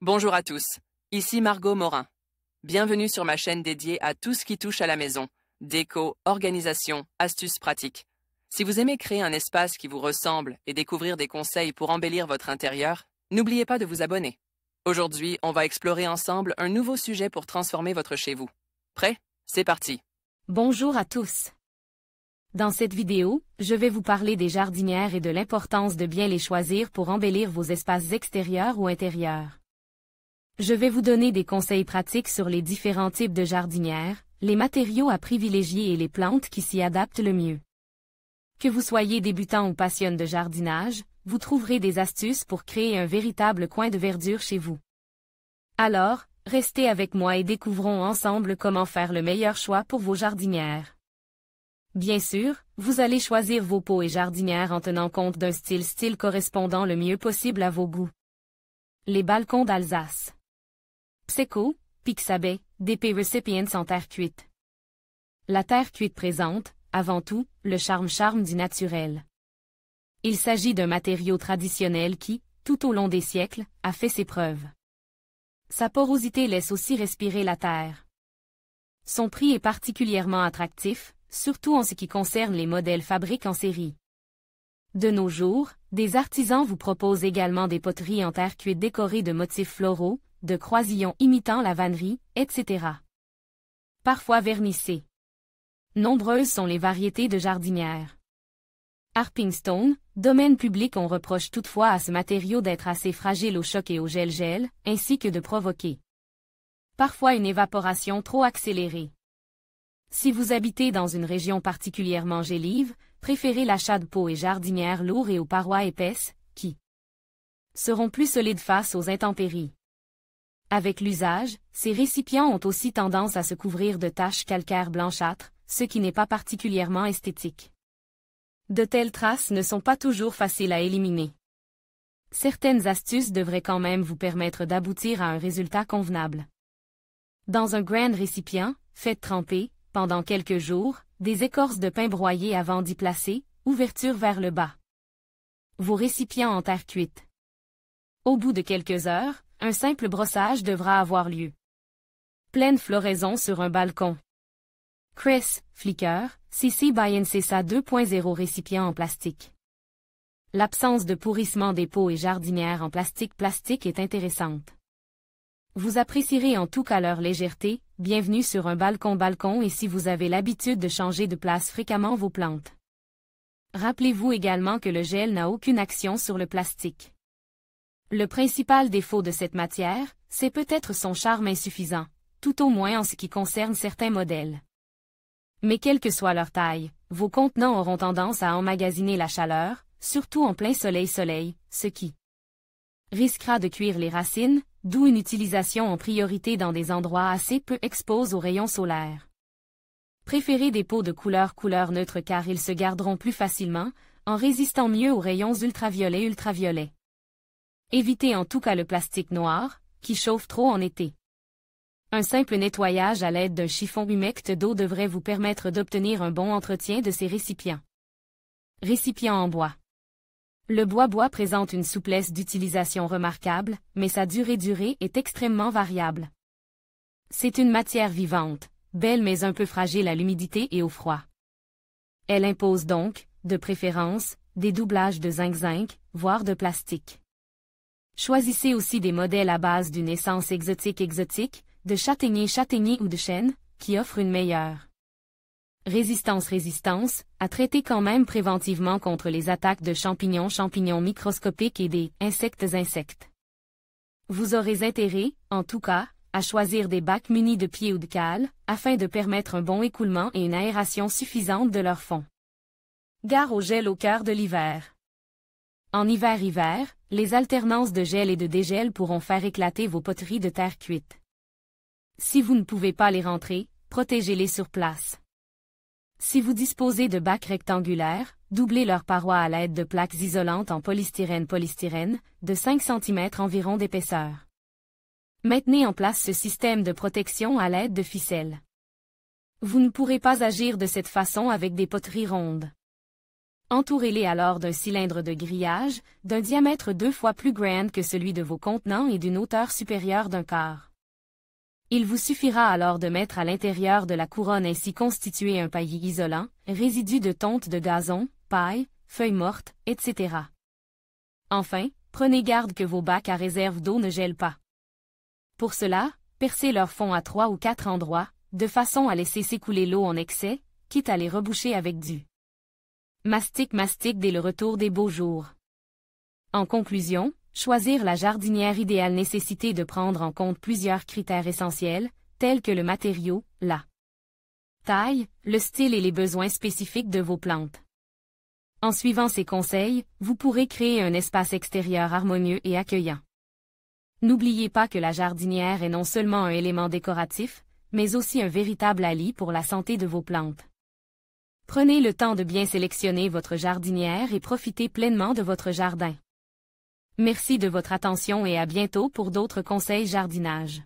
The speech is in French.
Bonjour à tous, ici Margot Morin. Bienvenue sur ma chaîne dédiée à tout ce qui touche à la maison, déco, organisation, astuces pratiques. Si vous aimez créer un espace qui vous ressemble et découvrir des conseils pour embellir votre intérieur, n'oubliez pas de vous abonner. Aujourd'hui, on va explorer ensemble un nouveau sujet pour transformer votre chez vous. Prêt? C'est parti! Bonjour à tous. Dans cette vidéo, je vais vous parler des jardinières et de l'importance de bien les choisir pour embellir vos espaces extérieurs ou intérieurs. Je vais vous donner des conseils pratiques sur les différents types de jardinières, les matériaux à privilégier et les plantes qui s'y adaptent le mieux. Que vous soyez débutant ou passionné de jardinage, vous trouverez des astuces pour créer un véritable coin de verdure chez vous. Alors, restez avec moi et découvrons ensemble comment faire le meilleur choix pour vos jardinières. Bien sûr, vous allez choisir vos pots et jardinières en tenant compte d'un style correspondant le mieux possible à vos goûts. Les balcons d'Alsace. Pseco, Pixabay, DP Recipients en terre cuite. La terre cuite présente, avant tout, le charme du naturel. Il s'agit d'un matériau traditionnel qui, tout au long des siècles, a fait ses preuves. Sa porosité laisse aussi respirer la terre. Son prix est particulièrement attractif, surtout en ce qui concerne les modèles fabriques en série. De nos jours, des artisans vous proposent également des poteries en terre cuite décorées de motifs floraux, de croisillons imitant la vannerie, etc. Parfois vernissées. Nombreuses sont les variétés de jardinières. Harping Stone, domaine public. On reproche toutefois à ce matériau d'être assez fragile au choc et au gel, ainsi que de provoquer parfois une évaporation trop accélérée. Si vous habitez dans une région particulièrement gélive, préférez l'achat de pots et jardinières lourds et aux parois épaisses, qui seront plus solides face aux intempéries. Avec l'usage, ces récipients ont aussi tendance à se couvrir de taches calcaires blanchâtres, ce qui n'est pas particulièrement esthétique. De telles traces ne sont pas toujours faciles à éliminer. Certaines astuces devraient quand même vous permettre d'aboutir à un résultat convenable. Dans un grand récipient, faites tremper, pendant quelques jours, des écorces de pin broyées avant d'y placer, ouverture vers le bas. Vos récipients en terre cuite. Au bout de quelques heures, un simple brossage devra avoir lieu. Pleine floraison sur un balcon. Cress, Flicker, CC by NCSA 2.0 récipient en plastique. L'absence de pourrissement des pots et jardinières en plastique est intéressante. Vous apprécierez en tout cas leur légèreté. Bienvenue sur un balcon et si vous avez l'habitude de changer de place fréquemment vos plantes. Rappelez-vous également que le gel n'a aucune action sur le plastique. Le principal défaut de cette matière, c'est peut-être son charme insuffisant, tout au moins en ce qui concerne certains modèles. Mais quelle que soit leur taille, vos contenants auront tendance à emmagasiner la chaleur, surtout en plein soleil, ce qui risquera de cuire les racines, d'où une utilisation en priorité dans des endroits assez peu exposés aux rayons solaires. Préférez des pots de couleur neutre car ils se garderont plus facilement, en résistant mieux aux rayons ultraviolets. Évitez en tout cas le plastique noir, qui chauffe trop en été. Un simple nettoyage à l'aide d'un chiffon humecte d'eau devrait vous permettre d'obtenir un bon entretien de ces récipients. Récipients en bois. Le bois présente une souplesse d'utilisation remarquable, mais sa durée est extrêmement variable. C'est une matière vivante, belle mais un peu fragile à l'humidité et au froid. Elle impose donc, de préférence, des doublages de zinc, voire de plastique. Choisissez aussi des modèles à base d'une essence exotique, de châtaignier ou de chêne, qui offrent une meilleure résistance, à traiter quand même préventivement contre les attaques de champignons microscopiques et des insectes. Vous aurez intérêt, en tout cas, à choisir des bacs munis de pieds ou de cales, afin de permettre un bon écoulement et une aération suffisante de leur fond. Gare au gel au cœur de l'hiver. En hiver, les alternances de gel et de dégel pourront faire éclater vos poteries de terre cuite. Si vous ne pouvez pas les rentrer, protégez-les sur place. Si vous disposez de bacs rectangulaires, doublez leurs parois à l'aide de plaques isolantes en polystyrène de 5 cm environ d'épaisseur. Maintenez en place ce système de protection à l'aide de ficelles. Vous ne pourrez pas agir de cette façon avec des poteries rondes. Entourez-les alors d'un cylindre de grillage, d'un diamètre 2 fois plus grand que celui de vos contenants et d'une hauteur supérieure d'un quart. Il vous suffira alors de mettre à l'intérieur de la couronne ainsi constituée un paillis isolant, résidus de tonte de gazon, paille, feuilles mortes, etc. Enfin, prenez garde que vos bacs à réserve d'eau ne gèlent pas. Pour cela, percez leur fond à 3 ou 4 endroits, de façon à laisser s'écouler l'eau en excès, quitte à les reboucher avec du mastic dès le retour des beaux jours. En conclusion, choisir la jardinière idéale nécessite de prendre en compte plusieurs critères essentiels, tels que le matériau, la taille, le style et les besoins spécifiques de vos plantes. En suivant ces conseils, vous pourrez créer un espace extérieur harmonieux et accueillant. N'oubliez pas que la jardinière est non seulement un élément décoratif, mais aussi un véritable allié pour la santé de vos plantes. Prenez le temps de bien sélectionner votre jardinière et profitez pleinement de votre jardin. Merci de votre attention et à bientôt pour d'autres conseils jardinage.